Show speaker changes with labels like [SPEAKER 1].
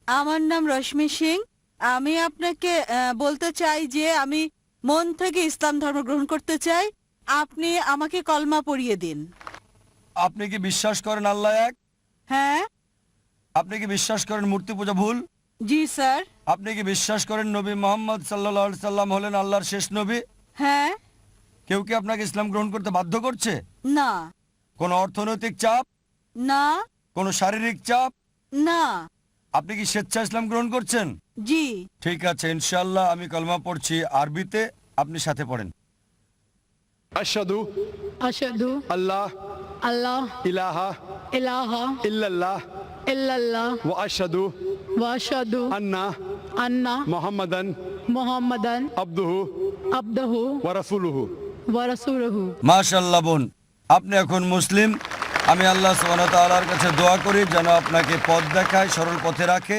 [SPEAKER 1] আমার নাম রশ্মি সিং। আমি আপনাকে বলতে চাই যে আমি মন থেকে ইসলাম ধর্ম গ্রহণ করতে চাই। আপনি আমাকে কলমা পড়িয়ে দিন।
[SPEAKER 2] আপনি কি বিশ্বাস করেন আল্লাহ এক?
[SPEAKER 1] হ্যাঁ।
[SPEAKER 2] আপনি কি বিশ্বাস করেন মূর্তি পূজা ভুল?
[SPEAKER 1] জি স্যার।
[SPEAKER 2] আপনি কি বিশ্বাস করেন নবী মোহাম্মদ সাল্লাল্লাহু আলাইহি সাল্লাম হলেন আল্লাহর শেষ নবী?
[SPEAKER 1] হ্যাঁ।
[SPEAKER 2] কেউ কি আপনাকে ইসলাম গ্রহণ করতে বাধ্য করছে?
[SPEAKER 1] না।
[SPEAKER 2] কোনো অর্থনৈতিক চাপ?
[SPEAKER 1] না।
[SPEAKER 2] কোনো শারীরিক চাপ?
[SPEAKER 1] না।
[SPEAKER 2] আপনি কি স্বেচ্ছা ইসলাম গ্রহণ করছেন?
[SPEAKER 1] জি।
[SPEAKER 2] ঠিক আছে, ইনশাআল্লাহ আমি কলমা পড়ছি আরবিতে, আপনি সাথে পড়েন।
[SPEAKER 3] আশহাদু
[SPEAKER 4] আশহাদু
[SPEAKER 3] আল্লাহ
[SPEAKER 4] আল্লাহ
[SPEAKER 3] ইলাহা
[SPEAKER 4] ইলাহা
[SPEAKER 3] ইল্লাল্লাহ
[SPEAKER 4] ইল্লাল্লাহ
[SPEAKER 3] ওয়া আশহাদু
[SPEAKER 4] ওয়া আশহাদু
[SPEAKER 3] আন্না
[SPEAKER 4] আন্না
[SPEAKER 3] মুহাম্মাদান
[SPEAKER 4] মুহাম্মাদান
[SPEAKER 3] আবদুহু
[SPEAKER 4] আবদুহু
[SPEAKER 3] ওয়া রাসূলুহু।
[SPEAKER 4] ওয়া রাসূলুহু।
[SPEAKER 2] মাশাআল্লাহ বোন, আপনি এখন মুসলিম। আমি আল্লাহ সুবহানাহু ওয়া তাআলার কাছে দোয়া করি যেন আপনাকে পথ দেখায়, সরল পথে রাখে